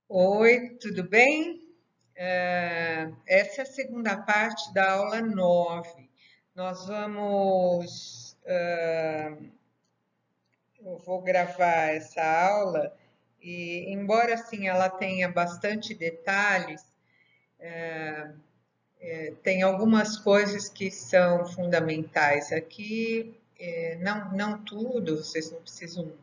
Oi, tudo bem? Essa é a segunda parte da aula 9. Nós vamos, eu vou gravar essa aula e, embora assim ela tenha bastante detalhes, tem algumas coisas que são fundamentais aqui. Não tudo, vocês não precisam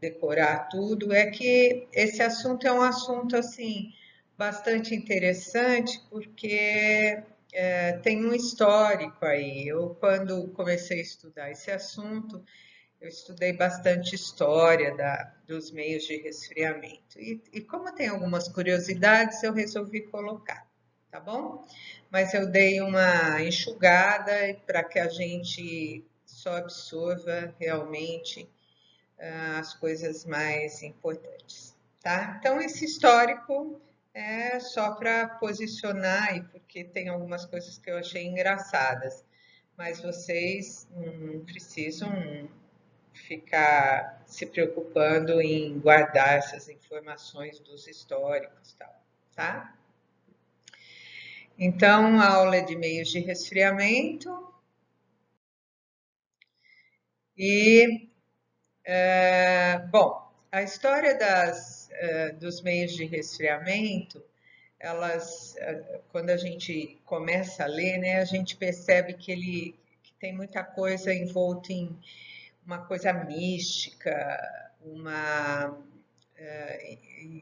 decorar tudo, é que esse assunto é um assunto assim bastante interessante porque tem um histórico aí. Eu, quando comecei a estudar esse assunto, eu estudei bastante história dos meios de resfriamento. E como tem algumas curiosidades, eu resolvi colocar, tá bom? Mas eu dei uma enxugada para que a gente só absorva realmente as coisas mais importantes, tá? Então, esse histórico é só para posicionar e porque tem algumas coisas que eu achei engraçadas, mas vocês não precisam ficar se preocupando em guardar essas informações dos históricos, tal, tá? Então, a aula é de meios de resfriamento e bom, a história dos meios de resfriamento, quando a gente começa a ler, né, a gente percebe que tem muita coisa envolta em uma coisa mística, uma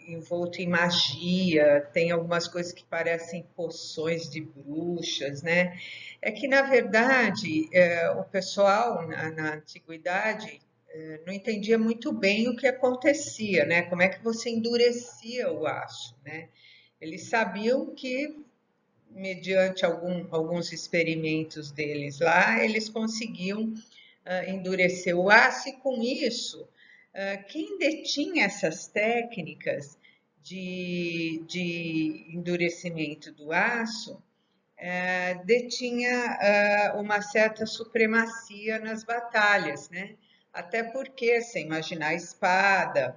envolto em magia, tem algumas coisas que parecem poções de bruxas, né? É que, na verdade, o pessoal na antiguidade não entendia muito bem o que acontecia, né? Como é que você endurecia o aço, né? Eles sabiam que, mediante alguns experimentos deles lá, eles conseguiam endurecer o aço, e com isso, quem detinha essas técnicas de endurecimento do aço detinha uma certa supremacia nas batalhas, né? Até porque, você imaginar a espada,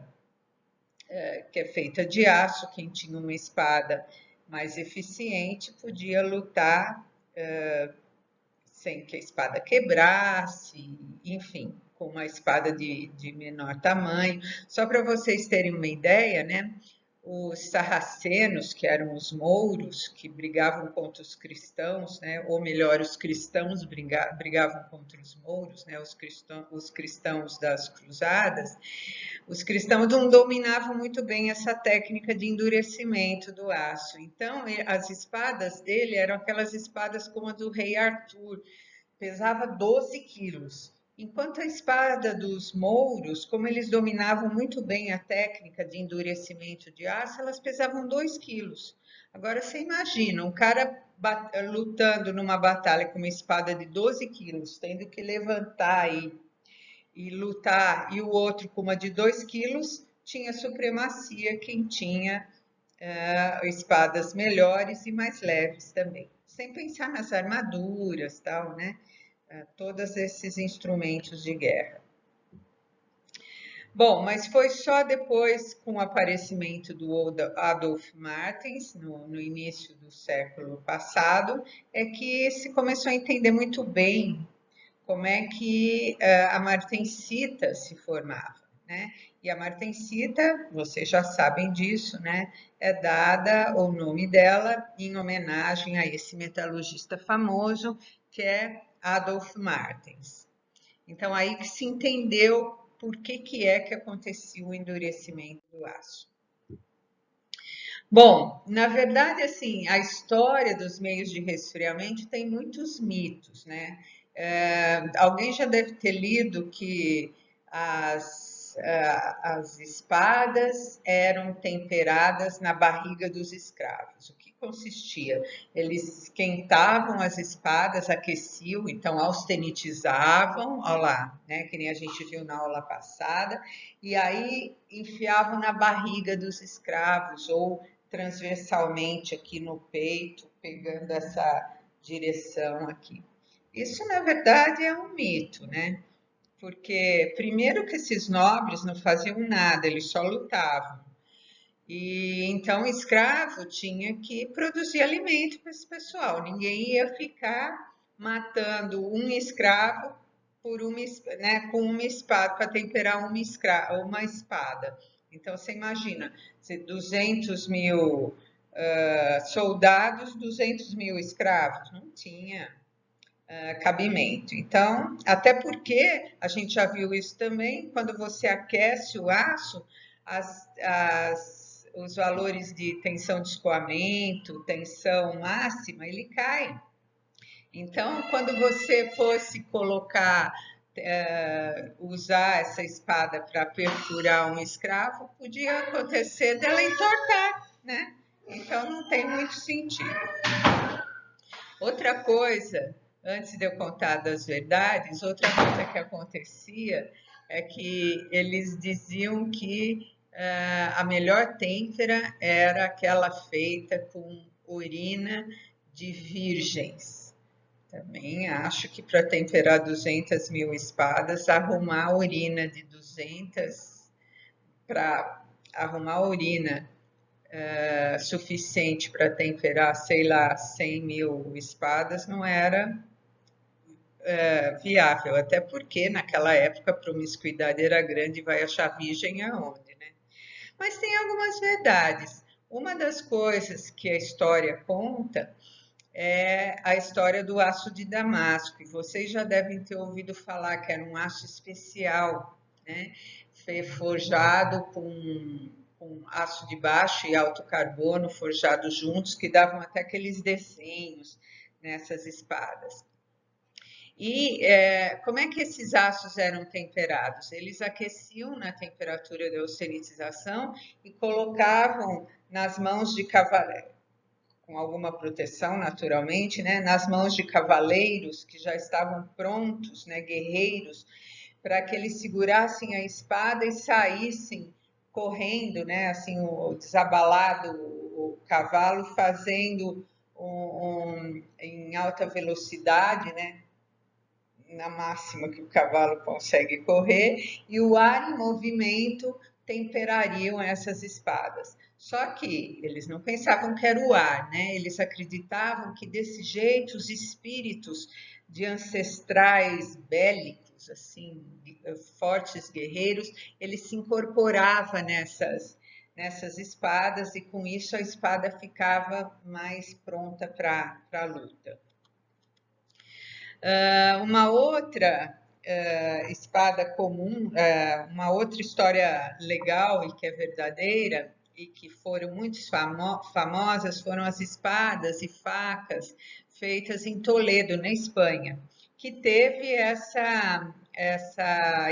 que é feita de aço, quem tinha uma espada mais eficiente podia lutar sem que a espada quebrasse, enfim, com uma espada de menor tamanho. Só para vocês terem uma ideia, né? Os sarracenos, que eram os mouros, que brigavam contra os cristãos, né? Ou melhor, os cristãos brigavam contra os mouros, né? Os cristãos das cruzadas, os cristãos não dominavam muito bem essa técnica de endurecimento do aço. Então, as espadas dele eram aquelas espadas como a do rei Arthur, pesava 12 quilos. Enquanto a espada dos mouros, como eles dominavam muito bem a técnica de endurecimento de aço, elas pesavam 2 quilos. Agora você imagina, um cara lutando numa batalha com uma espada de 12 quilos, tendo que levantar e lutar, e o outro com uma de 2 quilos, tinha supremacia quem tinha espadas melhores e mais leves também. Sem pensar nas armaduras, tal, né? Todos esses instrumentos de guerra. Bom, mas foi só depois, com o aparecimento do Adolf Martins, no início do século passado, é que se começou a entender muito bem como é que a martensita se formava, né? E a martensita, vocês já sabem disso, né? É dada o nome dela em homenagem a esse metalurgista famoso que é Adolf Martens. Então aí que se entendeu por que é que acontecia o endurecimento do aço. Bom, na verdade, assim, a história dos meios de resfriamento tem muitos mitos, né? Alguém já deve ter lido que as espadas eram temperadas na barriga dos escravos. O que consistia? Eles esquentavam as espadas, aqueciam, então austenitizavam, olha lá, né? Que nem a gente viu na aula passada, e aí enfiavam na barriga dos escravos ou transversalmente aqui no peito, pegando essa direção aqui. Isso, na verdade, é um mito, né? Porque, primeiro, que esses nobres não faziam nada, eles só lutavam. E então o escravo tinha que produzir alimento para esse pessoal. Ninguém ia ficar matando um escravo por uma, né, com uma espada para temperar uma espada. Então você imagina, se 200 mil soldados, 200 mil escravos, não tinha cabimento. Então, até porque a gente já viu isso também, quando você aquece o aço, os valores de tensão de escoamento, tensão máxima, ele cai. Então, quando você fosse colocar, usar essa espada para perfurar um escravo, podia acontecer dela entortar, né? Então, não tem muito sentido. Outra coisa, antes de eu contar das verdades, outra coisa que acontecia é que eles diziam que a melhor têmpera era aquela feita com urina de virgens. Também acho que para temperar 200 mil espadas, arrumar a urina de 200 para arrumar a urina suficiente para temperar, sei lá, 100 mil espadas não era viável, até porque naquela época a promiscuidade era grande, vai achar virgem aonde, né? Mas tem algumas verdades. Uma das coisas que a história conta é a história do aço de Damasco, e vocês já devem ter ouvido falar que era um aço especial, né? Forjado com aço de baixo e alto carbono forjados juntos, que davam até aqueles desenhos nessas espadas. E como é que esses aços eram temperados? Eles aqueciam na temperatura da oceritização e colocavam nas mãos de cavaleiros, com alguma proteção naturalmente, né, nas mãos de cavaleiros que já estavam prontos, né, guerreiros, para que eles segurassem a espada e saíssem correndo, né, assim, desabalado o cavalo, fazendo em alta velocidade, né, na máxima que o cavalo consegue correr, e o ar em movimento temperariam essas espadas. Só que eles não pensavam que era o ar, né? Eles acreditavam que desse jeito os espíritos de ancestrais bélicos, assim, fortes guerreiros, eles se incorporavam nessas espadas e com isso a espada ficava mais pronta para a luta. Uma outra espada comum, uma outra história legal e que é verdadeira e que foram muito famosas foram as espadas e facas feitas em Toledo, na Espanha, que teve essa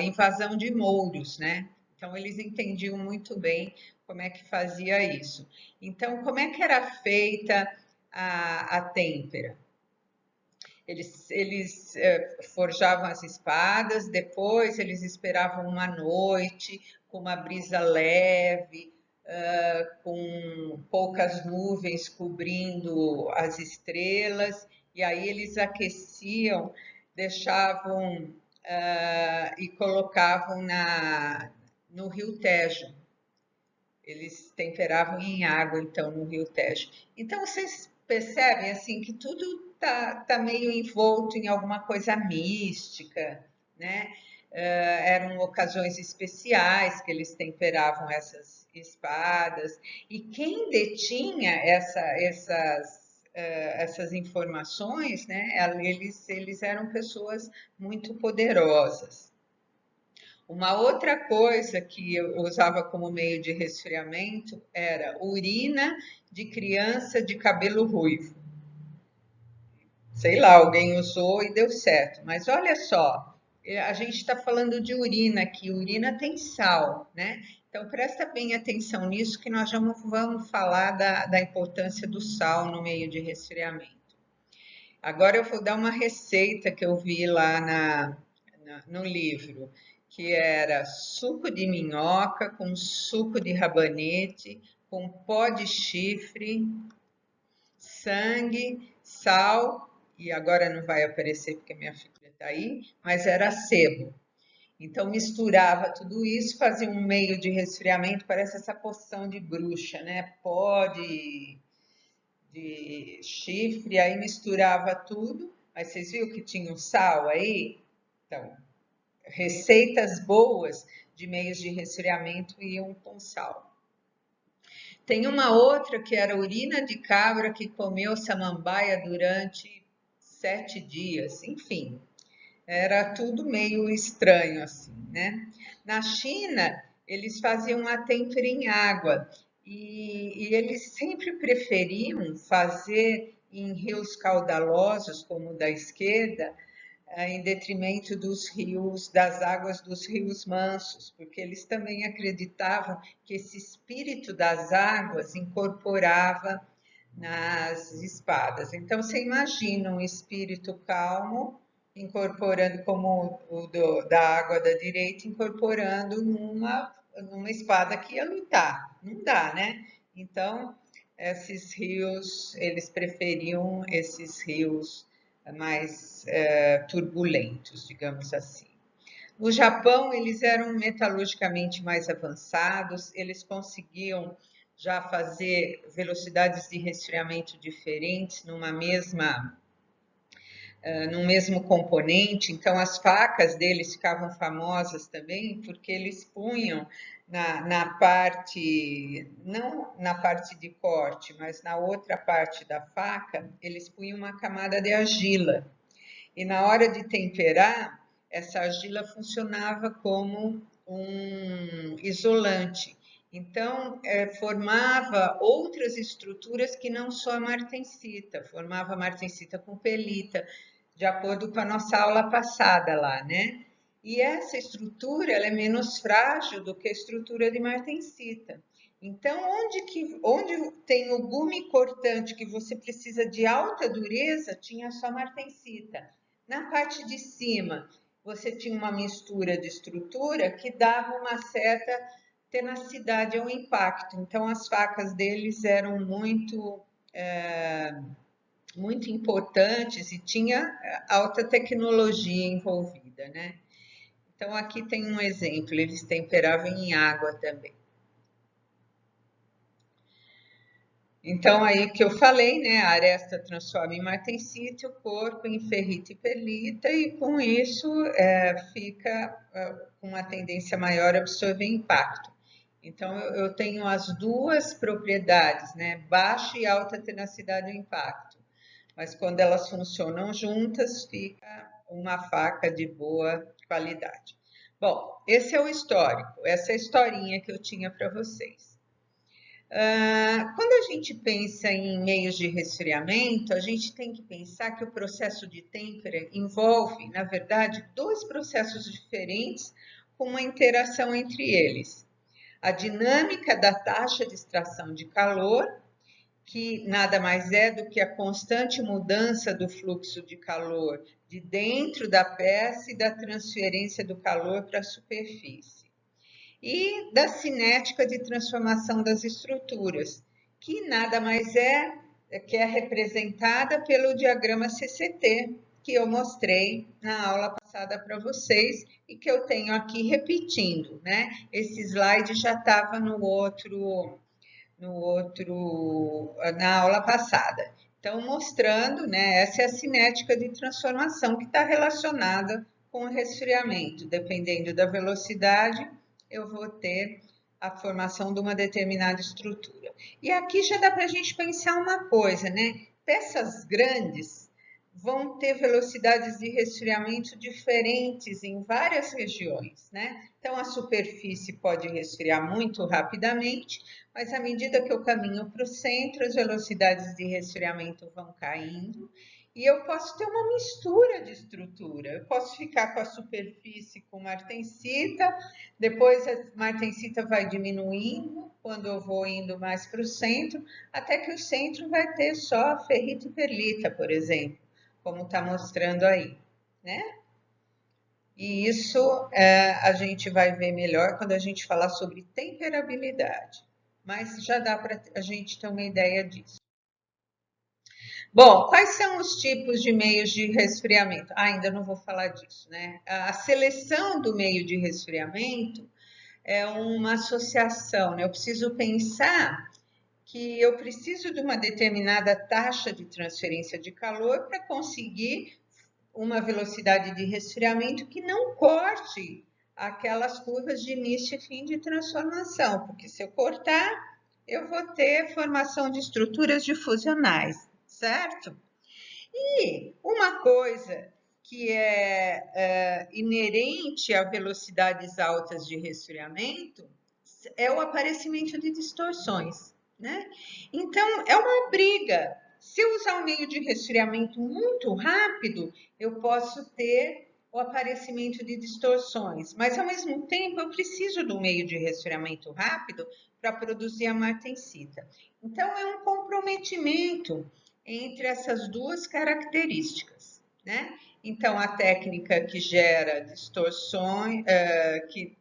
invasão de mouros, né? Então eles entendiam muito bem como é que fazia isso. Então, como é que era feita a têmpera? Eles forjavam as espadas, depois eles esperavam uma noite com uma brisa leve, com poucas nuvens cobrindo as estrelas, e aí eles aqueciam, deixavam e colocavam no Rio Tejo. Eles temperavam em água, então, no Rio Tejo. Então, vocês percebem, assim, que tudo tá meio envolto em alguma coisa mística, né? Eram ocasiões especiais que eles temperavam essas espadas. E quem detinha essas informações, né? Eles eram pessoas muito poderosas. Uma outra coisa que eu usava como meio de resfriamento era urina de criança de cabelo ruivo. Sei lá, alguém usou e deu certo, mas olha só, a gente está falando de urina aqui, urina tem sal, né? Então presta bem atenção nisso que nós já vamos falar da importância do sal no meio de resfriamento. Agora eu vou dar uma receita que eu vi lá no livro, que era suco de minhoca com suco de rabanete, com pó de chifre, sangue, sal, e agora não vai aparecer porque minha filha está aí, mas era sebo. Então misturava tudo isso, fazia um meio de resfriamento, parece essa poção de bruxa, né? Pó de chifre, aí misturava tudo. Mas vocês viram que tinha um sal aí? Então, receitas boas de meios de resfriamento iam com sal. Tem uma outra que era urina de cabra que comeu samambaia durante 7 dias, enfim, era tudo meio estranho assim, né? Na China, eles faziam a têmpera em água e eles sempre preferiam fazer em rios caudalosos, como o da esquerda, em detrimento dos rios, das águas dos rios mansos, porque eles também acreditavam que esse espírito das águas incorporava nas espadas. Então, você imagina um espírito calmo incorporando, como da água da direita, incorporando numa espada que ia lutar. Não dá, né? Então, esses rios, eles preferiam esses rios mais turbulentos, digamos assim. No Japão, eles eram metalurgicamente mais avançados, eles conseguiam já fazer velocidades de resfriamento diferentes num mesmo componente. Então, as facas deles ficavam famosas também, porque eles punham na parte, não na parte de corte, mas na outra parte da faca, eles punham uma camada de argila. E na hora de temperar, essa argila funcionava como um isolante. Então, formava outras estruturas que não só a martensita, formava martensita com pelita, de acordo com a nossa aula passada lá, né? E essa estrutura ela é menos frágil do que a estrutura de martensita. Então, onde tem o gume cortante que você precisa de alta dureza, tinha só martensita. Na parte de cima, você tinha uma mistura de estrutura que dava uma certa tenacidade ao impacto. Então, as facas deles eram muito importantes e tinha alta tecnologia envolvida, né? Então, aqui tem um exemplo, eles temperavam em água também. Então, aí que eu falei, né? A aresta transforma em martensita, o corpo em ferrita e perlita, e com isso fica com uma tendência maior a absorver impacto. Então, eu tenho as duas propriedades, né? Baixa e alta tenacidade do impacto. Mas quando elas funcionam juntas, fica uma faca de boa qualidade. Bom, esse é o histórico, essa é a historinha que eu tinha para vocês. Quando a gente pensa em meios de resfriamento, a gente tem que pensar que o processo de têmpera envolve, na verdade, dois processos diferentes com uma interação entre eles. A dinâmica da taxa de extração de calor, que nada mais é do que a constante mudança do fluxo de calor de dentro da peça e da transferência do calor para a superfície. E da cinética de transformação das estruturas, que nada mais que é representada pelo diagrama CCT, que eu mostrei na aula passada para vocês e que eu tenho aqui repetindo, né? Esse slide já estava na aula passada. Então, mostrando, né? Essa é a cinética de transformação que está relacionada com o resfriamento. Dependendo da velocidade, eu vou ter a formação de uma determinada estrutura. E aqui já dá para a gente pensar uma coisa, né? Peças grandes vão ter velocidades de resfriamento diferentes em várias regiões, né? Então, a superfície pode resfriar muito rapidamente, mas à medida que eu caminho para o centro, as velocidades de resfriamento vão caindo e eu posso ter uma mistura de estrutura. Eu posso ficar com a superfície com martensita, depois a martensita vai diminuindo quando eu vou indo mais para o centro, até que o centro vai ter só ferrita e perlita, por exemplo, como está mostrando aí, né? E isso a gente vai ver melhor quando a gente falar sobre temperabilidade, mas já dá para a gente ter uma ideia disso. Bom, quais são os tipos de meios de resfriamento? Ainda não vou falar disso, né? A seleção do meio de resfriamento é uma associação, né? Eu preciso pensar que eu preciso de uma determinada taxa de transferência de calor para conseguir uma velocidade de resfriamento que não corte aquelas curvas de início e fim de transformação, porque se eu cortar, eu vou ter formação de estruturas difusionais, certo? E uma coisa que é inerente a velocidades altas de resfriamento é o aparecimento de distorções, né? Então, é uma briga. Se eu usar um meio de resfriamento muito rápido, eu posso ter o aparecimento de distorções, mas ao mesmo tempo eu preciso do meio de resfriamento rápido para produzir a martensita. Então, é um comprometimento entre essas duas características, né? Então, a técnica que gera distorções, que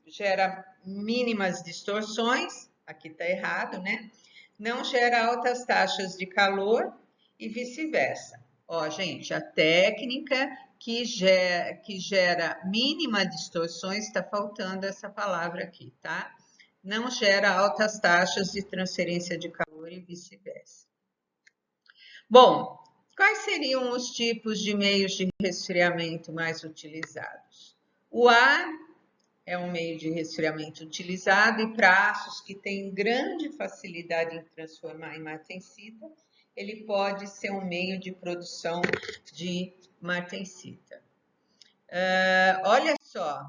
gera mínimas distorções, aqui está errado, né? Não gera altas taxas de calor e vice-versa. Ó, gente, a técnica que gera mínima distorções, está faltando essa palavra aqui, tá? Não gera altas taxas de transferência de calor e vice-versa. Bom, quais seriam os tipos de meios de resfriamento mais utilizados? O ar é um meio de resfriamento utilizado e para aços que têm grande facilidade em transformar em martensita, ele pode ser um meio de produção de martensita. Olha só,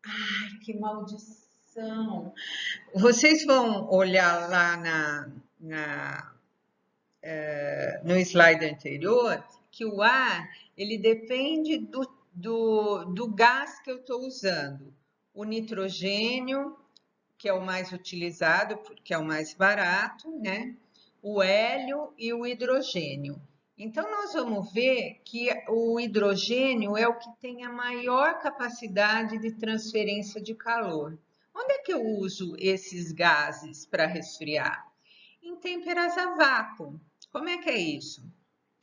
ai, que maldição! Vocês vão olhar lá no slide anterior que o ar ele depende do gás que eu estou usando. O nitrogênio, que é o mais utilizado, porque é o mais barato, né? O hélio e o hidrogênio. Então, nós vamos ver que o hidrogênio é o que tem a maior capacidade de transferência de calor. Onde é que eu uso esses gases para resfriar? Em têmperas a vácuo. Como é que é isso?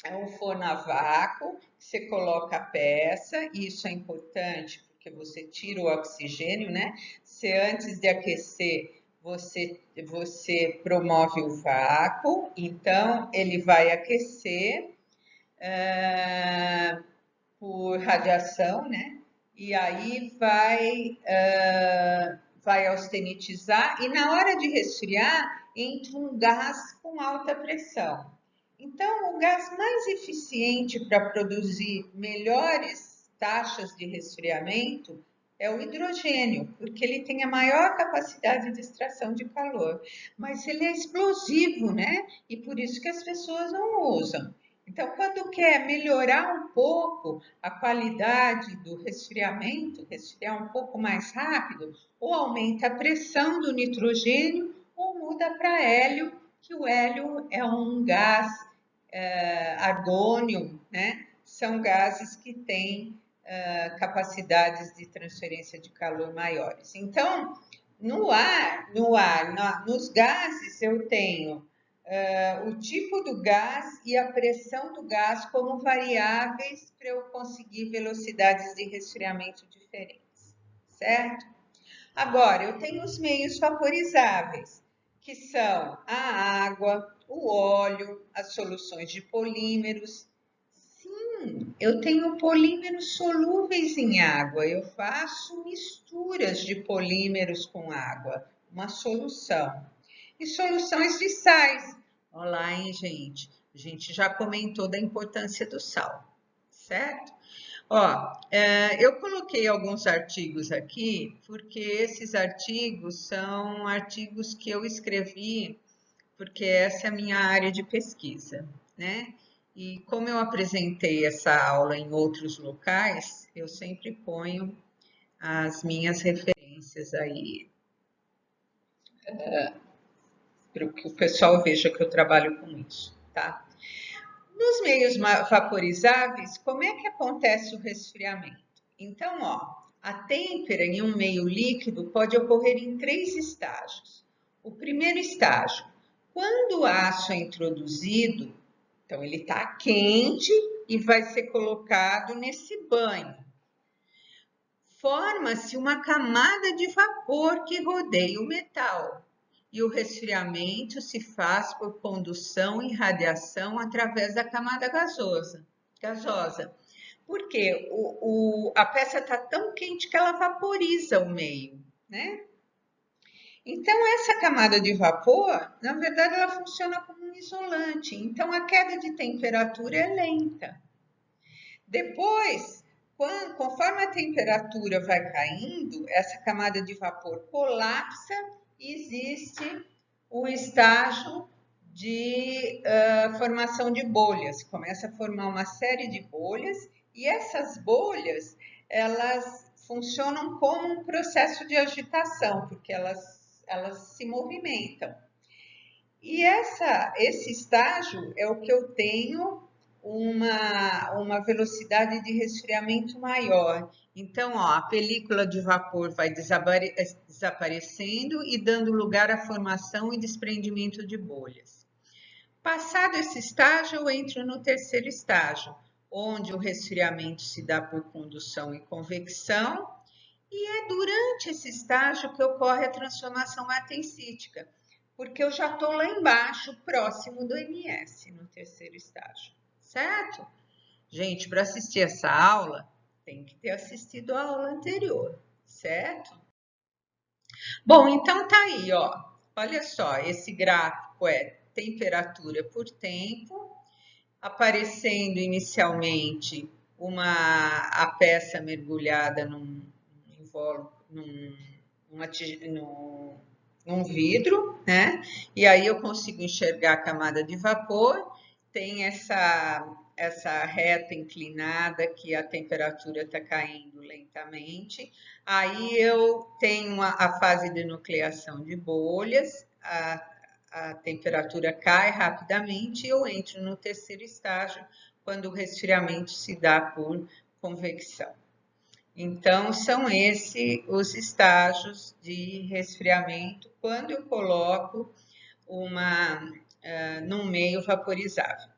É um forno a vácuo, você coloca a peça, e isso é importante porque você tira o oxigênio, né? Se antes de aquecer você promove o vácuo, então ele vai aquecer por radiação, né? E aí vai austenitizar e na hora de resfriar entra um gás com alta pressão. Então, o gás mais eficiente para produzir melhores taxas de resfriamento é o hidrogênio, porque ele tem a maior capacidade de extração de calor. Mas ele é explosivo, né? E por isso que as pessoas não usam. Então, quando quer melhorar um pouco a qualidade do resfriamento, resfriar um pouco mais rápido, ou aumenta a pressão do nitrogênio, ou muda para hélio, que o hélio é um gás argônio, né? São gases que têm capacidades de transferência de calor maiores. Então, nos gases eu tenho o tipo do gás e a pressão do gás como variáveis para eu conseguir velocidades de resfriamento diferentes, certo? Agora, eu tenho os meios vaporizáveis, que são a água, o óleo, as soluções de polímeros. Sim, eu tenho polímeros solúveis em água, eu faço misturas de polímeros com água, uma solução. E soluções de sais. Olá, hein, gente? A gente já comentou da importância do sal, certo? Ó, eu coloquei alguns artigos aqui, porque esses artigos são artigos que eu escrevi, porque essa é a minha área de pesquisa, né? E como eu apresentei essa aula em outros locais, eu sempre ponho as minhas referências aí, para que o pessoal veja que eu trabalho com isso, tá? Nos meios vaporizáveis, como é que acontece o resfriamento? Então, ó, a têmpera em um meio líquido pode ocorrer em 3 estágios. O primeiro estágio, quando o aço é introduzido, Então, ele está quente e vai ser colocado nesse banho. Forma-se uma camada de vapor que rodeia o metal e o resfriamento se faz por condução e radiação através da camada gasosa. Porque a peça está tão quente que ela vaporiza o meio, né? Então, essa camada de vapor, na verdade, ela funciona como um isolante. Então, a queda de temperatura é lenta. Depois, conforme a temperatura vai caindo, essa camada de vapor colapsa e existe o estágio de formação de bolhas. Começa a formar uma série de bolhas e essas bolhas, elas funcionam como um processo de agitação, porque elas se movimentam. E esse estágio é o que eu tenho uma velocidade de resfriamento maior. Então, ó, a película de vapor vai desaparecendo e dando lugar à formação e desprendimento de bolhas. Passado esse estágio, eu entro no terceiro estágio, onde o resfriamento se dá por condução e convecção, e é durante esse estágio que ocorre a transformação matensítica, porque eu já estou lá embaixo, próximo do MS, no terceiro estágio, certo? Gente, para assistir essa aula, tem que ter assistido a aula anterior, certo? Bom, então tá aí, ó. Olha só, esse gráfico é temperatura por tempo, aparecendo inicialmente a peça mergulhada num vidro, né? E aí eu consigo enxergar a camada de vapor, tem essa reta inclinada que a temperatura está caindo lentamente. Aí eu tenho a fase de nucleação de bolhas, a temperatura cai rapidamente e eu entro no terceiro estágio, quando o resfriamento se dá por convecção. Então, são esses os estágios de resfriamento quando eu coloco num meio vaporizável.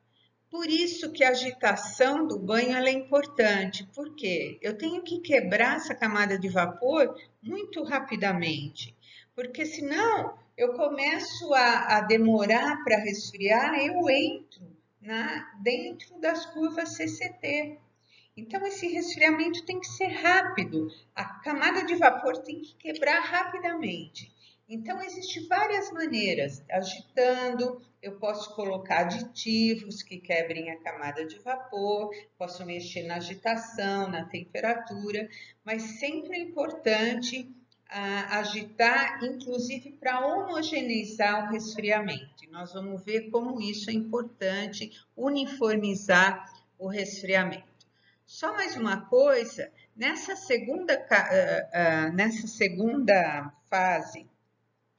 Por isso que a agitação do banho é importante, porque eu tenho que quebrar essa camada de vapor muito rapidamente, porque senão eu começo a demorar para resfriar, eu entro dentro das curvas CCT. Então, esse resfriamento tem que ser rápido, a camada de vapor tem que quebrar rapidamente. Então, existem várias maneiras, agitando, eu posso colocar aditivos que quebrem a camada de vapor, posso mexer na agitação, na temperatura, mas sempre é importante agitar, inclusive para homogeneizar o resfriamento. E nós vamos ver como isso é importante, uniformizar o resfriamento. Só mais uma coisa, nessa segunda fase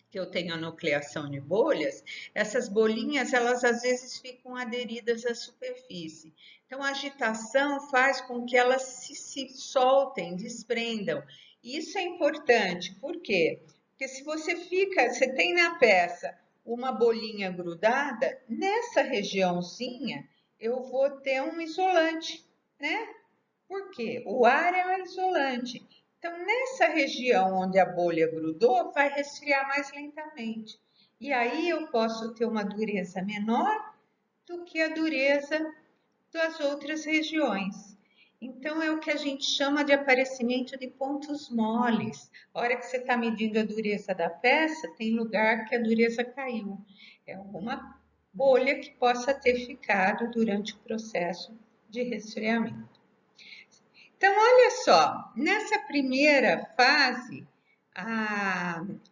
que eu tenho a nucleação de bolhas, essas bolinhas, elas às vezes ficam aderidas à superfície. Então, a agitação faz com que elas se soltem, desprendam. E isso é importante, por quê? Porque se você tem na peça uma bolinha grudada, nessa regiãozinha eu vou ter um isolante, né? Por quê? O ar é um isolante. Então, nessa região onde a bolha grudou, vai resfriar mais lentamente. E aí eu posso ter uma dureza menor do que a dureza das outras regiões. Então, é o que a gente chama de aparecimento de pontos moles. A hora que você está medindo a dureza da peça, tem lugar que a dureza caiu. É alguma bolha que possa ter ficado durante o processo de resfriamento. Então, olha só, nessa primeira fase,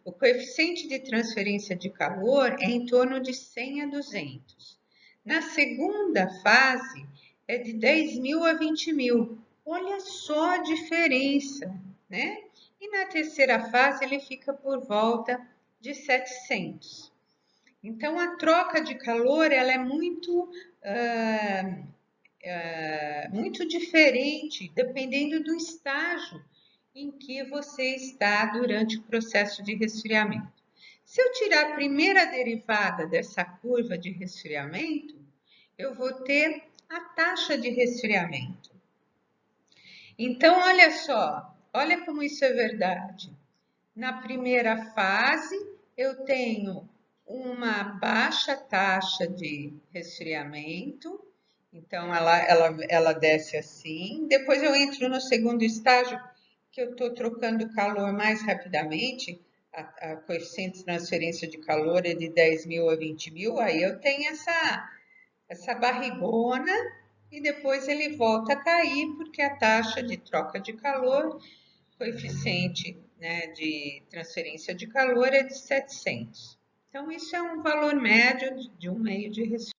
o coeficiente de transferência de calor é em torno de 100 a 200. Na segunda fase, é de 10.000 a 20.000. Olha só a diferença, né? E na terceira fase, ele fica por volta de 700. Então, a troca de calor ela é muito diferente, dependendo do estágio em que você está durante o processo de resfriamento. Se eu tirar a primeira derivada dessa curva de resfriamento, eu vou ter a taxa de resfriamento. Então, olha só, olha como isso é verdade. Na primeira fase, eu tenho uma baixa taxa de resfriamento, então ela desce assim. Depois eu entro no segundo estágio, que eu estou trocando calor mais rapidamente, a coeficiente de transferência de calor é de 10.000 a 20.000, aí eu tenho essa barrigona e depois ele volta a cair, porque a taxa de troca de calor, coeficiente, né, de transferência de calor é de 700. Então, isso é um valor médio de um meio de resfriamento.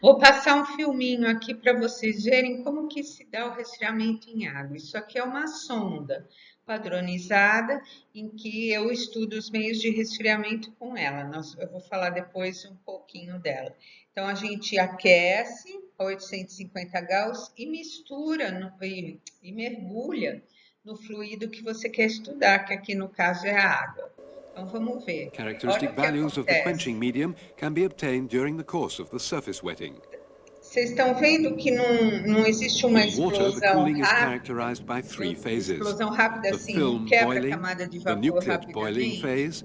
Vou passar um filminho aqui para vocês verem como que se dá o resfriamento em água. Isso aqui é uma sonda padronizada em que eu estudo os meios de resfriamento com ela. Eu vou falar depois um pouquinho dela. Então, a gente aquece a 850 graus e mistura e mergulha no fluido que você quer estudar, que aqui no caso é a água. Então, vamos ver. Characteristic values of the quenching medium can be obtained during the course of the surface wetting. Vocês estão vendo que não existe uma explosão rápida? Explosão rápida assim, não quebra a camada de vapor rapidamente.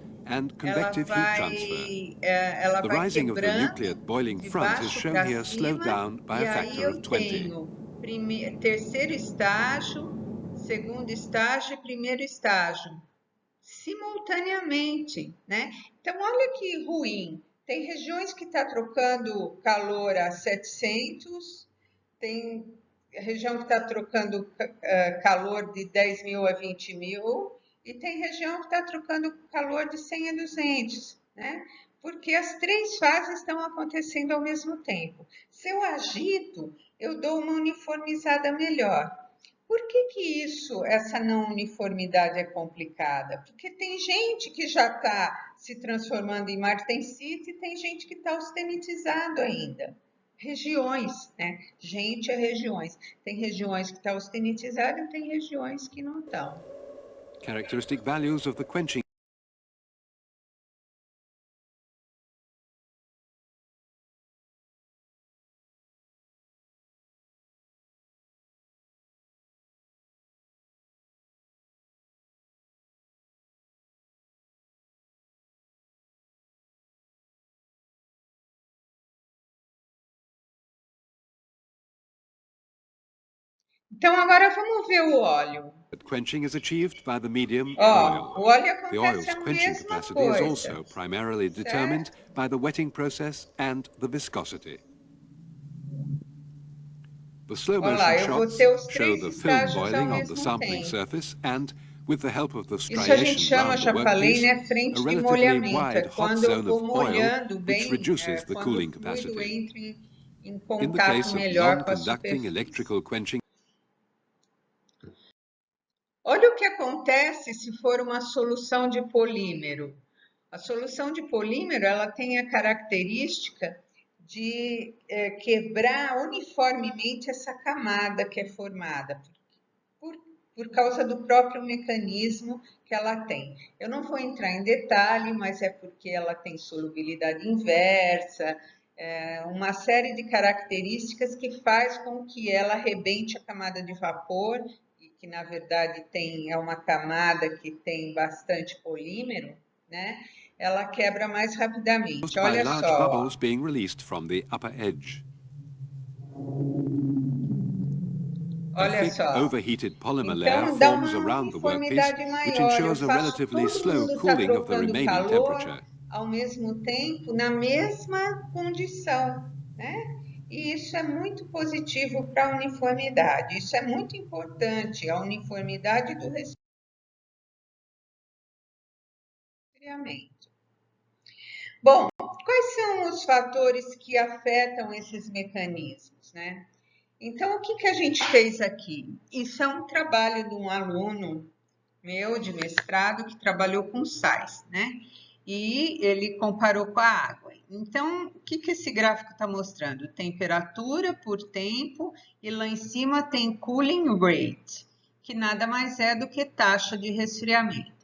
Ela vai quebrando de baixo para cima, e aí eu tenho terceiro estágio, segundo estágio e primeiro estágio, simultaneamente, né? Então, olha que ruim. Tem regiões que está trocando calor a 700, tem região que está trocando calor de 10.000 a 20.000, e tem região que está trocando calor de 100 a 200, né? Porque as três fases estão acontecendo ao mesmo tempo. Se eu agito, eu dou uma uniformizada melhor. Por que essa não uniformidade é complicada? Porque tem gente que já está se transformando em martensite e tem gente que está austenitizado ainda. Regiões, né? Gente é regiões. Tem regiões que estão austenitizadas e tem regiões que não estão. Characteristic values of the quenching. Então, agora vamos ver o óleo. Quenching is achieved by the medium oil. O óleo the oil's quenching capacity is also primarily determined by the wetting process and the viscosity. The slow motion shots show the film boiling on the sampling surface and, with the help of the striation round the workpiece, a relatively wide hot zone of oil which reduces the cooling capacity. In the case of non-conducting electrical quenching, olha o que acontece se for uma solução de polímero. A solução de polímero, ela tem a característica de quebrar uniformemente essa camada que é formada, por causa do próprio mecanismo que ela tem. Eu não vou entrar em detalhe, mas é porque ela tem solubilidade inversa, uma série de características que faz com que ela arrebente a camada de vapor, e que na verdade é uma camada que tem bastante polímero, né? Ela quebra mais rapidamente. Olha só. bubbles being released from the upper edge. Olha só. Overheated polymer layer forms around the workpiece, which ensures a relatively slow cooling of the remaining temperature. Ao mesmo tempo, na mesma condição, né? E isso é muito positivo para a uniformidade. Isso é muito importante, a uniformidade do resfriamento. Bom, quais são os fatores que afetam esses mecanismos, né? Então, o que a gente fez aqui? Isso é um trabalho de um aluno meu de mestrado que trabalhou com sais, né? E ele comparou com a água. Então, o que esse gráfico está mostrando? Temperatura por tempo e lá em cima tem cooling rate, que nada mais é do que taxa de resfriamento.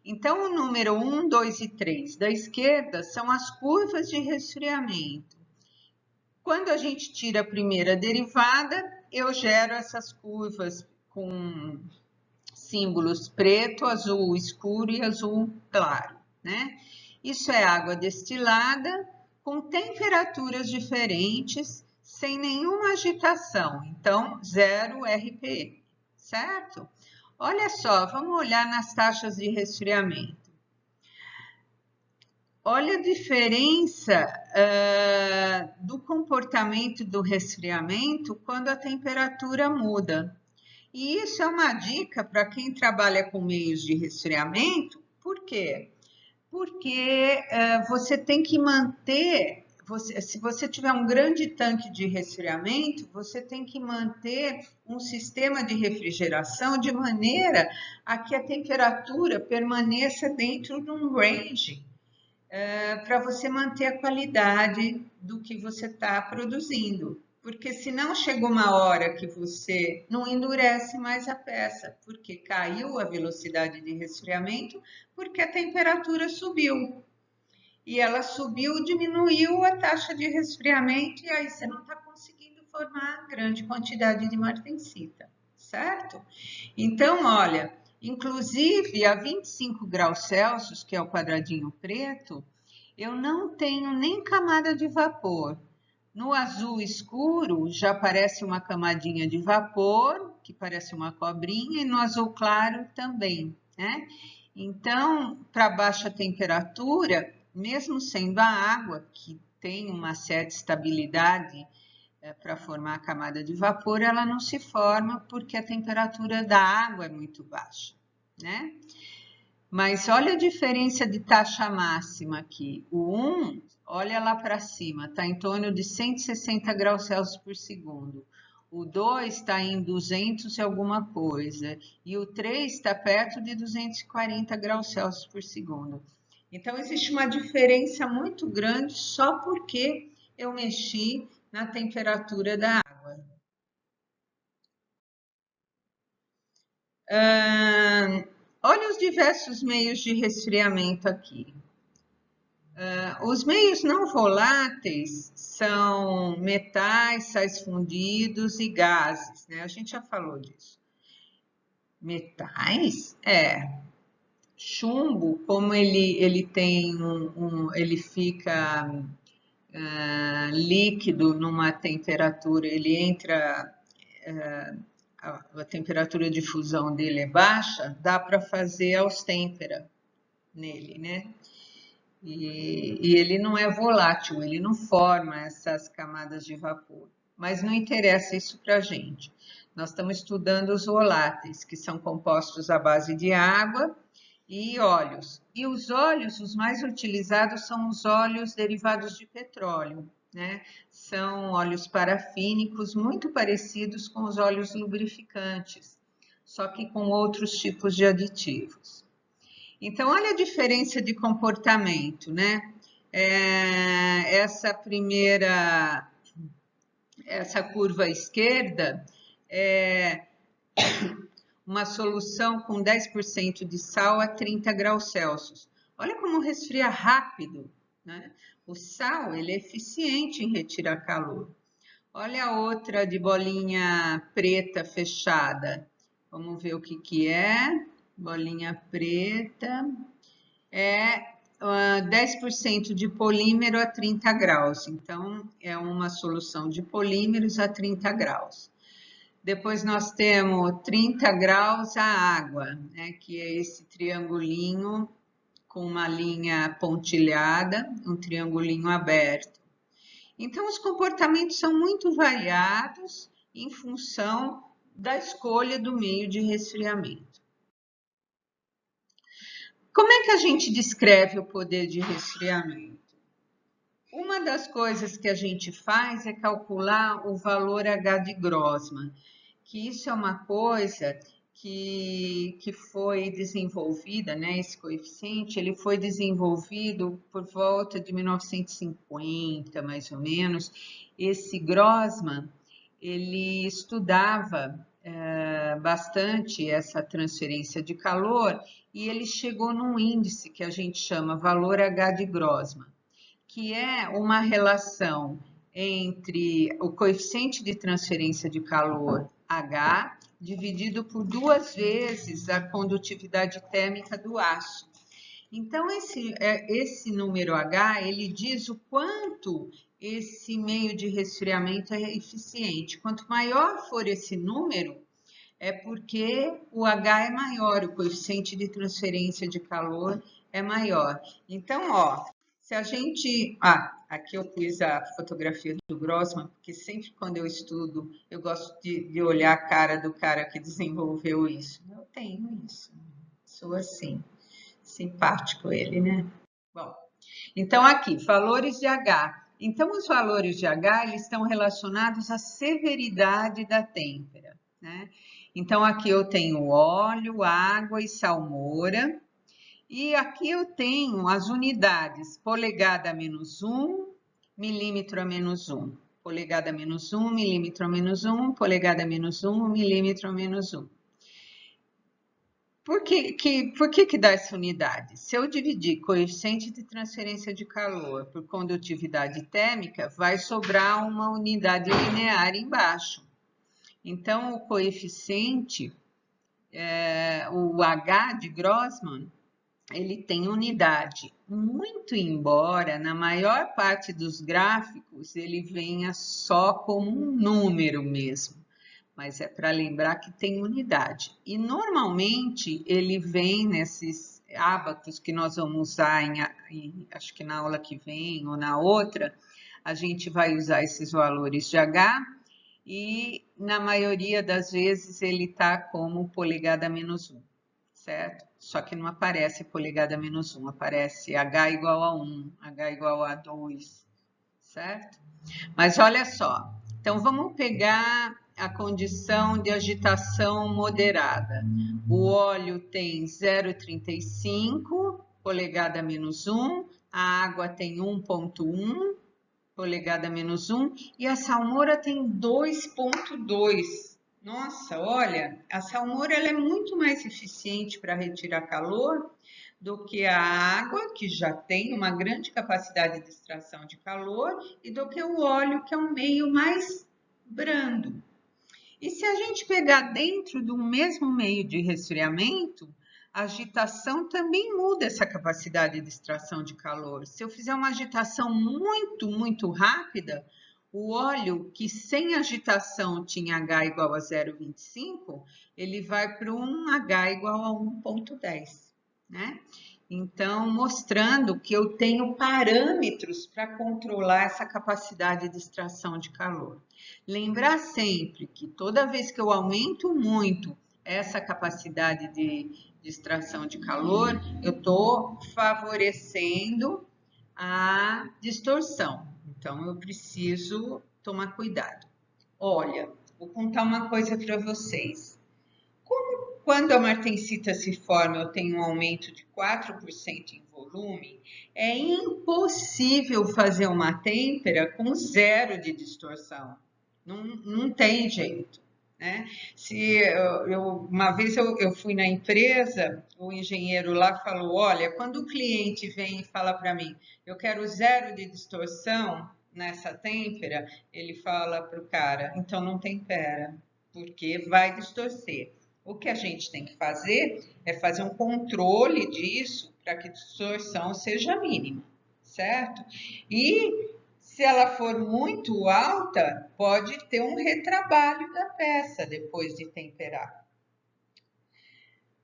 Então, o número 1, 2 e 3 da esquerda são as curvas de resfriamento. quando a gente tira a primeira derivada, eu gero essas curvas com símbolos preto, azul escuro e azul claro, né? Isso é água destilada com temperaturas diferentes, sem nenhuma agitação, então 0 RPM, certo? Olha só, vamos olhar nas taxas de resfriamento. Olha a diferença do comportamento do resfriamento quando a temperatura muda. E isso é uma dica para quem trabalha com meios de resfriamento. Por quê? Porque você tem que manter, se você tiver um grande tanque de resfriamento, você tem que manter um sistema de refrigeração de maneira a que a temperatura permaneça dentro de um range, para você manter a qualidade do que você está produzindo. Porque senão chega uma hora que você não endurece mais a peça, porque caiu a velocidade de resfriamento, porque a temperatura subiu. E ela subiu, diminuiu a taxa de resfriamento, e aí você não está conseguindo formar grande quantidade de martensita, certo? Então, olha, inclusive a 25 graus Celsius, que é o quadradinho preto, eu não tenho nem camada de vapor. No azul escuro já aparece uma camadinha de vapor, que parece uma cobrinha, e no azul claro também, né? Então, para baixa temperatura, mesmo sendo a água, que tem uma certa estabilidade para formar a camada de vapor, ela não se forma porque a temperatura da água é muito baixa, né? Mas olha a diferença de taxa máxima aqui. O 1, olha lá para cima, está em torno de 160 graus Celsius por segundo. O 2 está em 200 e alguma coisa. E o 3 está perto de 240 graus Celsius por segundo. Então, existe uma diferença muito grande só porque eu mexi na temperatura da água. Olha os diversos meios de resfriamento aqui. Os meios não voláteis são metais, sais fundidos e gases, né? A gente já falou disso. Metais? Chumbo, como ele tem ele fica líquido numa temperatura, ele entra, a temperatura de fusão dele é baixa, dá para fazer austêmpera nele, né? E ele não é volátil, ele não forma essas camadas de vapor. Mas não interessa isso para a gente. Nós estamos estudando os voláteis, que são compostos à base de água e óleos. E os óleos, os mais utilizados são os óleos derivados de petróleo, né? São óleos parafínicos muito parecidos com os óleos lubrificantes, só que com outros tipos de aditivos. Então, olha a diferença de comportamento, né? Essa curva à esquerda é uma solução com 10% de sal a 30 graus Celsius. Olha como resfria rápido, né? O sal, ele é eficiente em retirar calor. Olha a outra de bolinha preta fechada. Vamos ver o que é. Bolinha preta, 10% de polímero a 30 graus, então é uma solução de polímeros a 30 graus. Depois nós temos 30 graus a água, né, que é esse triangulinho com uma linha pontilhada, um triangulinho aberto. Então os comportamentos são muito variados em função da escolha do meio de resfriamento. Como é que a gente descreve o poder de resfriamento? Uma das coisas que a gente faz é calcular o valor H de Grossman, que isso é uma coisa que foi desenvolvida, né? Esse coeficiente, ele foi desenvolvido por volta de 1950, mais ou menos. Esse Grossman, ele estudava bastante essa transferência de calor e ele chegou num índice que a gente chama valor H de Grossman, que é uma relação entre o coeficiente de transferência de calor, H, dividido por 2 vezes a condutividade térmica do aço. Então, esse número H, ele diz o quanto esse meio de resfriamento é eficiente. Quanto maior for esse número, é porque o H é maior, o coeficiente de transferência de calor é maior. Então, ó, se a gente... aqui eu pus a fotografia do Grossman, porque sempre quando eu estudo, eu gosto de olhar a cara do cara que desenvolveu isso. Eu tenho isso, sou assim, simpático ele, né? Bom, então aqui, valores de H. Então, os valores de H, eles estão relacionados à severidade da têmpera, né? Então, aqui eu tenho óleo, água e salmoura. E aqui eu tenho as unidades, polegada menos 1, milímetro a menos 1. Polegada menos 1, milímetro a menos 1, polegada menos 1, milímetro a menos 1. Por que dá essa unidade? Se eu dividir coeficiente de transferência de calor por condutividade térmica, vai sobrar uma unidade linear embaixo. Então, o coeficiente, o H de Grossman, ele tem unidade, muito embora na maior parte dos gráficos ele venha só como um número mesmo. Mas é para lembrar que tem unidade. E normalmente ele vem nesses ábacos que nós vamos usar, acho que na aula que vem ou na outra, a gente vai usar esses valores de H e na maioria das vezes ele está como polegada menos 1, certo? Só que não aparece polegada menos 1, aparece H igual a 1, H igual a 2, certo? Mas olha só, então vamos pegar a condição de agitação moderada. O óleo tem 0,35 polegada menos 1, a água tem 1,1 polegada menos 1 e a salmoura tem 2,2. Nossa, olha, a salmoura ela é muito mais eficiente para retirar calor do que a água, que já tem uma grande capacidade de extração de calor, e do que o óleo, que é um meio mais brando. E se a gente pegar dentro do mesmo meio de resfriamento, a agitação também muda essa capacidade de extração de calor. Se eu fizer uma agitação muito rápida, o óleo que sem agitação tinha H igual a 0,25, ele vai para um H igual a 1,10, né? Então, mostrando que eu tenho parâmetros para controlar essa capacidade de extração de calor. Lembrar sempre que toda vez que eu aumento muito essa capacidade de extração de calor, eu estou favorecendo a distorção. Então, eu preciso tomar cuidado. Olha, vou contar uma coisa para vocês. Quando a martensita se forma, eu tenho um aumento de 4% em volume, é impossível fazer uma têmpera com 0 de distorção. Não tem jeito, né? Uma vez eu fui na empresa, o engenheiro lá falou, olha, quando o cliente vem e fala para mim, eu quero 0 de distorção nessa têmpera, ele fala para o cara, então não tempera, porque vai distorcer. O que a gente tem que fazer é fazer um controle disso para que a distorção seja mínima, certo? E se ela for muito alta, pode ter um retrabalho da peça depois de temperar.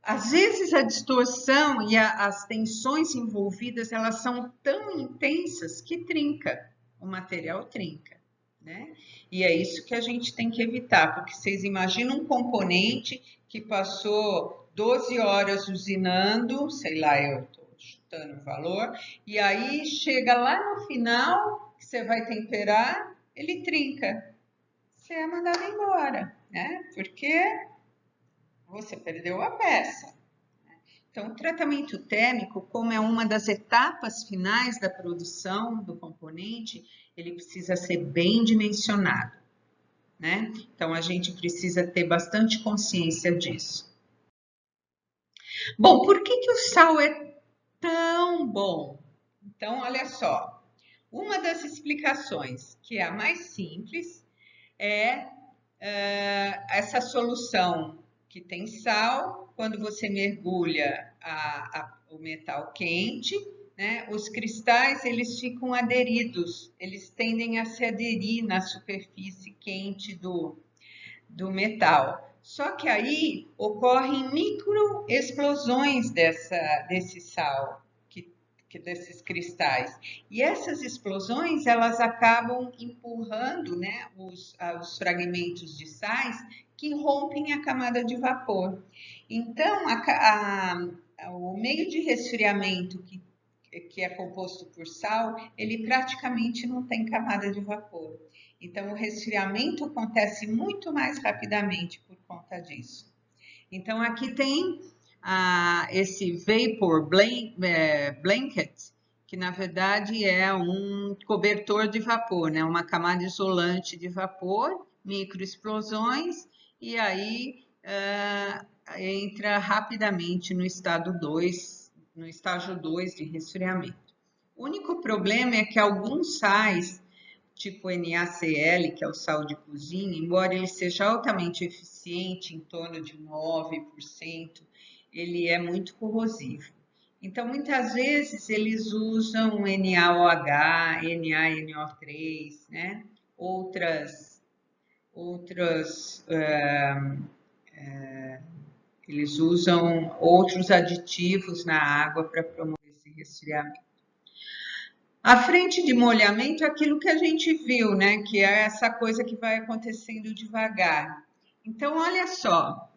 Às vezes a distorção e as tensões envolvidas, elas são tão intensas que trinca, o material trinca, né? E é isso que a gente tem que evitar, porque vocês imaginam um componente que passou 12 horas usinando, sei lá, eu estou chutando o valor, e aí chega lá no final, que você vai temperar, ele trinca. Você é mandado embora, né? Porque você perdeu a peça. Então, o tratamento térmico, como é uma das etapas finais da produção do componente, ele precisa ser bem dimensionado, né? Então, a gente precisa ter bastante consciência disso. Bom, por que o sal é tão bom? Então, olha só, Uma das explicações, que é a mais simples, é essa solução que tem sal. Quando você mergulha o metal quente, né, os cristais eles ficam aderidos, eles tendem a se aderir na superfície quente do metal. Só que aí ocorrem microexplosões desse sal, desses cristais. E essas explosões, elas acabam empurrando, né, os fragmentos de sais que rompem a camada de vapor. Então, o meio de resfriamento que é composto por sal, ele praticamente não tem camada de vapor. Então, o resfriamento acontece muito mais rapidamente por conta disso. Então, aqui tem esse vapor blanket, que na verdade é um cobertor de vapor, né? Uma camada isolante de vapor, microexplosões, e aí entra rapidamente no estágio 2 de resfriamento. O único problema é que alguns sais, tipo NaCl, que é o sal de cozinha, embora ele seja altamente eficiente, em torno de 9%, ele é muito corrosivo. Então, muitas vezes, eles usam NaOH, NaNO3, né? Eles usam outros aditivos na água para promover esse resfriamento. A frente de molhamento é aquilo que a gente viu, né? Que é essa coisa que vai acontecendo devagar. Então, olha só.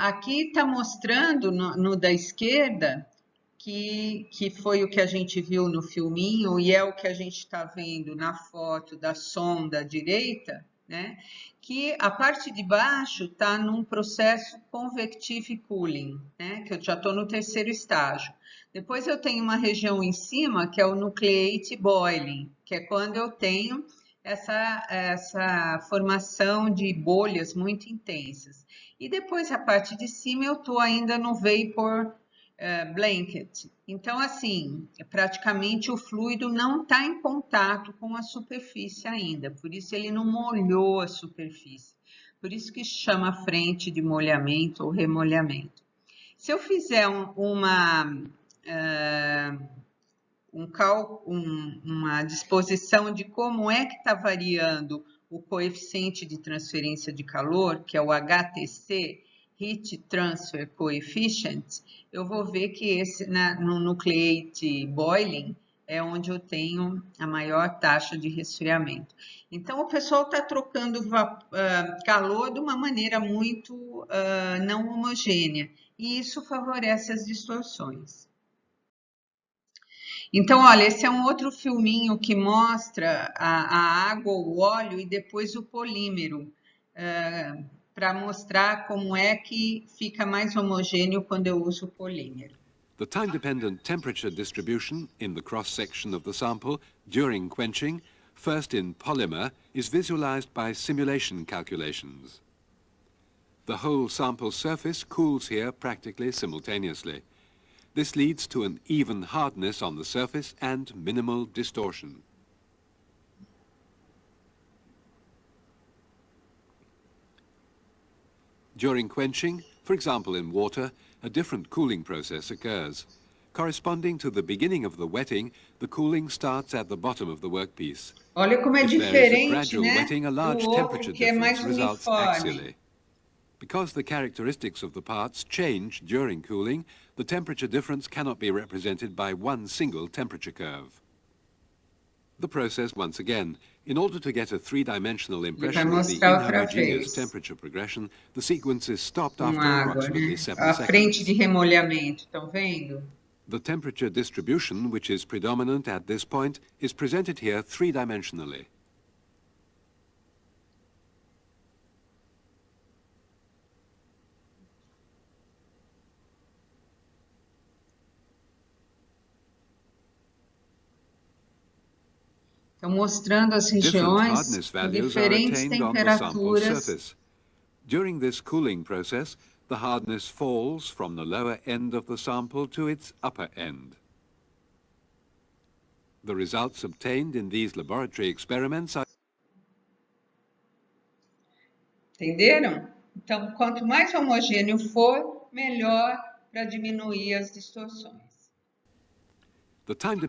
Aqui está mostrando no da esquerda, que foi o que a gente viu no filminho e é o que a gente está vendo na foto da sonda direita, né? Que a parte de baixo está num processo convective cooling, né? Que eu já estou no terceiro estágio. Depois eu tenho uma região em cima que é o nucleate boiling, que é quando eu tenho essa formação de bolhas muito intensas. E depois a parte de cima eu estou ainda no vapor blanket. Então, assim, praticamente o fluido não está em contato com a superfície ainda, por isso ele não molhou a superfície. Por isso que chama frente de molhamento ou remolhamento. Se eu fizer uma disposição de como é que está variando o coeficiente de transferência de calor, que é o HTC, Heat Transfer Coefficient, eu vou ver que esse no nucleate boiling é onde eu tenho a maior taxa de resfriamento. Então, o pessoal está trocando calor de uma maneira muito não homogênea, e isso favorece as distorções. Então, olha, esse é um outro filminho que mostra a água, o óleo e depois o polímero, para mostrar como é que fica mais homogêneo quando eu uso o polímero. The time-dependent temperature distribution in the cross-section of the sample during quenching, first in polymer, is visualized by simulation calculations. The whole sample surface cools here practically simultaneously. This leads to an even hardness on the surface and minimal distortion. During quenching, for example in water, a different cooling process occurs. Corresponding to the beginning of the wetting, the cooling starts at the bottom of the workpiece. Olha como é if diferente, there is a gradual né, wetting, a large temperature difference results axially. Because the characteristics of the parts change during cooling, the temperature difference cannot be represented by one single temperature curve. The process once again. In order to get a three-dimensional impression of the inhomogeneous temperature progression, the sequence is stopped after approximately 7 seconds. A frente de remolhamento, estão vendo? The temperature distribution, which is predominant at this point, is presented here three-dimensionally. Estão mostrando as regiões com diferentes temperaturas. During this cooling process, the hardness falls from the lower end of the sample to its upper end. The results obtained in these laboratory experiments are... Entenderam? Então, quanto mais homogêneo for, melhor para diminuir as distorções. The time to...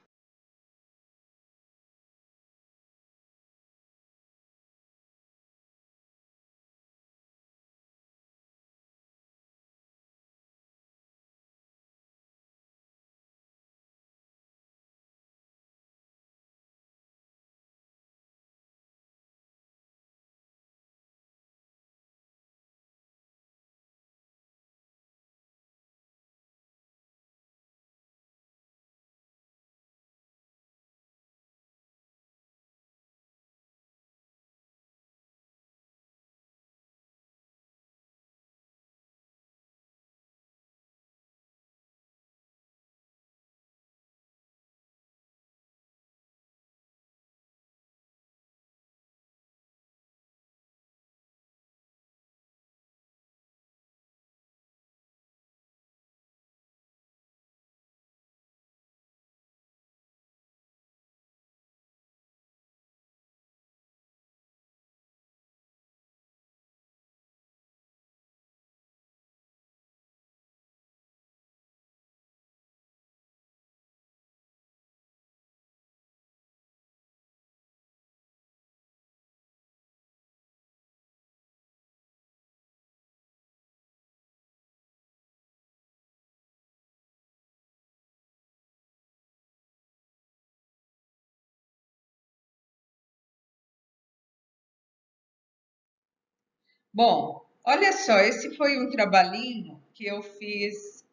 Bom, olha só, esse foi um trabalhinho que eu fiz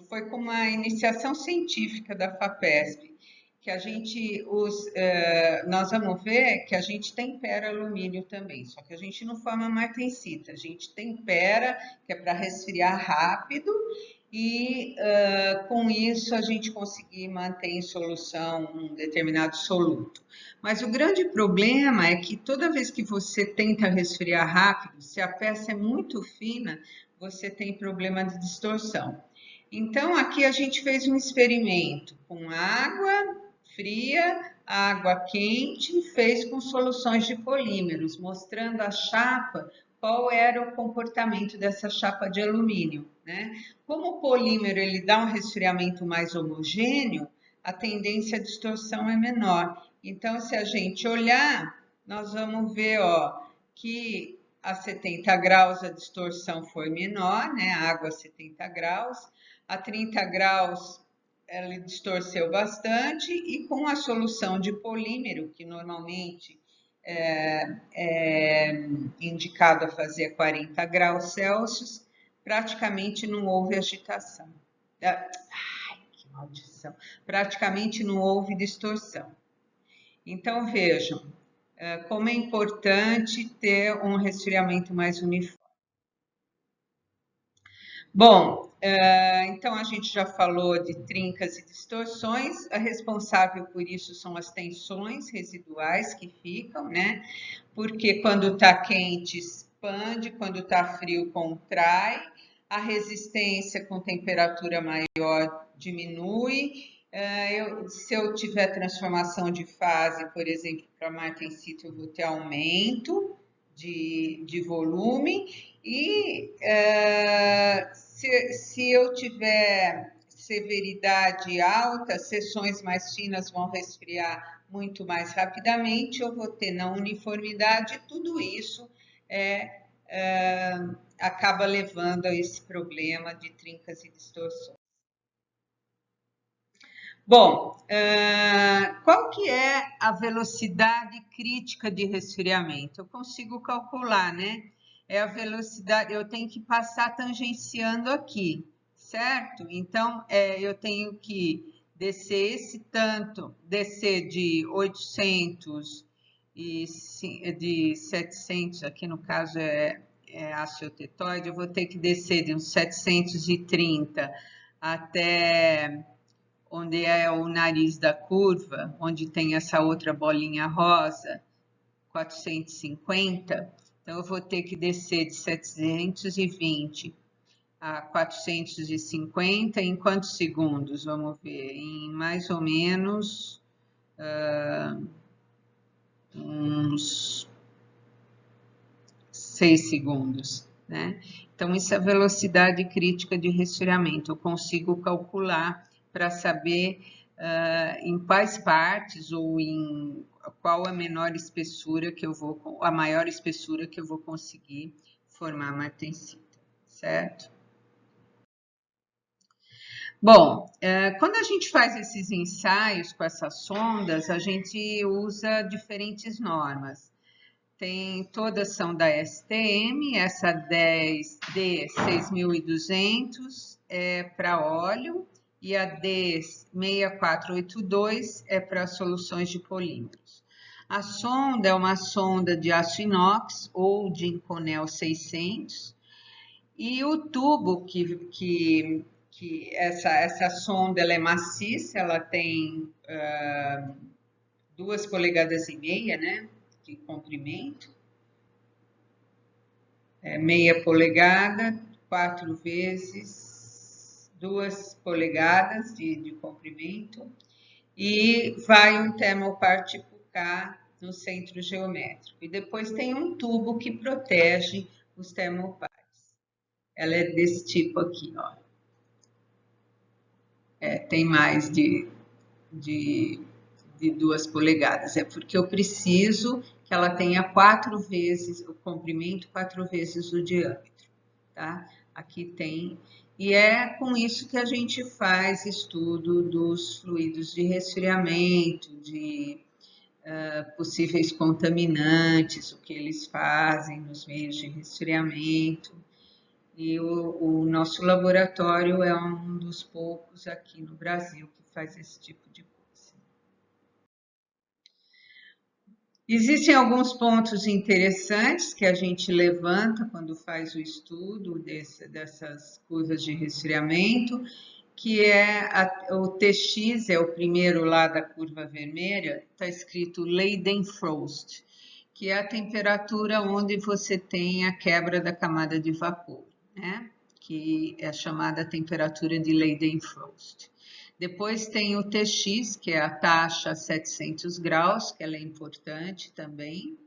foi com uma iniciação científica da FAPESP, que nós vamos ver que a gente tempera alumínio também, só que a gente não forma martensita, a gente tempera, que é para resfriar rápido, e com isso a gente conseguir manter em solução um determinado soluto. Mas o grande problema é que toda vez que você tenta resfriar rápido, se a peça é muito fina, você tem problema de distorção. Então, aqui a gente fez um experimento com água fria, água quente, fez com soluções de polímeros, mostrando a chapa, qual era o comportamento dessa chapa de alumínio, né? Como o polímero ele dá um resfriamento mais homogêneo, a tendência à distorção é menor. Então, se a gente olhar, nós vamos ver, ó, que a 70 graus a distorção foi menor, né? A água a 70 graus, a 30 graus ela distorceu bastante e com a solução de polímero, que normalmente é indicado a fazer 40 graus Celsius, praticamente não houve agitação. Ai, que maldição! Praticamente não houve distorção. Então, vejam como é importante ter um resfriamento mais uniforme. Bom, então a gente já falou de trincas e distorções. A responsável por isso são as tensões residuais que ficam, né? Porque quando está quente, expande, quando está frio, contrai. A resistência com temperatura maior diminui. Se eu tiver transformação de fase, por exemplo, para martensita, eu vou ter aumento de volume. E se eu tiver severidade alta, seções mais finas vão resfriar muito mais rapidamente, eu vou ter não uniformidade, tudo isso acaba levando a esse problema de trincas e distorções. Bom, qual que é a velocidade crítica de resfriamento? Eu consigo calcular, né? É a velocidade, eu tenho que passar tangenciando aqui, certo? Então, eu tenho que descer esse tanto, descer de 800 e de 700, aqui no caso é ácido tetóide, eu vou ter que descer de uns 730 até onde é o nariz da curva, onde tem essa outra bolinha rosa, 450, então eu vou ter que descer de 720 a 450 em quantos segundos? Vamos ver, em mais ou menos uns 6 segundos, né? Então, isso é a velocidade crítica de resfriamento. Eu consigo calcular para saber em quais partes ou em qual a menor espessura que eu vou, a maior espessura que eu vou conseguir formar martensita, certo? Bom, quando a gente faz esses ensaios com essas sondas, a gente usa diferentes normas. Todas são da STM, essa 10D6200 é para óleo e a D6482 é para soluções de polímeros. A sonda é uma sonda de aço inox ou de Inconel 600 e o tubo que essa sonda ela é maciça, ela tem 2,5 polegadas, né, de comprimento, meia polegada, 4 vezes 2 polegadas de comprimento, e vai um Thermopar tipo K no centro geométrico. E depois tem um tubo que protege os termopares. Ela é desse tipo aqui, ó. Tem mais de 2 polegadas. É porque eu preciso que ela tenha 4 vezes o comprimento, 4 vezes o diâmetro, tá? Aqui tem. E é com isso que a gente faz estudo dos fluidos de resfriamento, de possíveis contaminantes, o que eles fazem nos meios de resfriamento. E o nosso laboratório é um dos poucos aqui no Brasil que faz esse tipo de coisa. Existem alguns pontos interessantes que a gente levanta quando faz o estudo dessas curvas de resfriamento, que o TX, é o primeiro lá da curva vermelha, está escrito Leidenfrost, que é a temperatura onde você tem a quebra da camada de vapor, né? Que é a chamada temperatura de Leidenfrost. Depois tem o TX, que é a taxa 700 graus, que ela é importante também.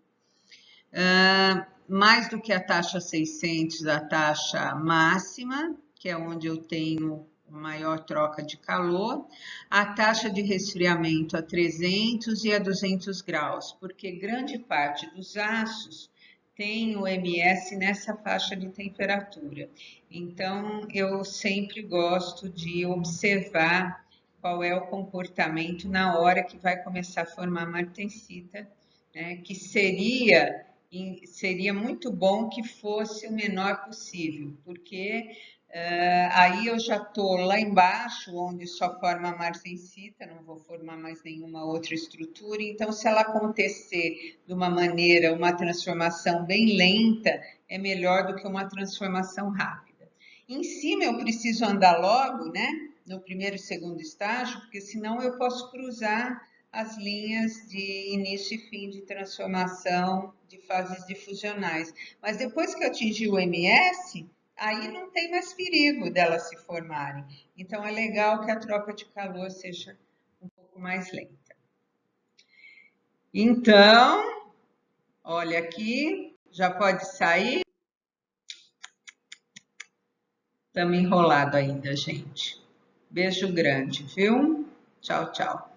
Mais do que a taxa 600, a taxa máxima, que é onde eu tenho maior troca de calor, a taxa de resfriamento a 300 e a 200 graus, porque grande parte dos aços tem o MS nessa faixa de temperatura. Então, eu sempre gosto de observar qual é o comportamento na hora que vai começar a formar martensita, né? Que seria muito bom que fosse o menor possível, porque aí eu já estou lá embaixo, onde só forma martensita, não vou formar mais nenhuma outra estrutura. Então, se ela acontecer de uma maneira, uma transformação bem lenta, é melhor do que uma transformação rápida. Em cima eu preciso andar logo, né? No primeiro e segundo estágio, porque senão eu posso cruzar as linhas de início e fim de transformação de fases difusionais. Mas depois que eu atingir o MS, aí não tem mais perigo delas se formarem. Então, é legal que a troca de calor seja um pouco mais lenta. Então, olha aqui, já pode sair. Estamos enrolados ainda, gente. Beijo grande, viu? Tchau, tchau.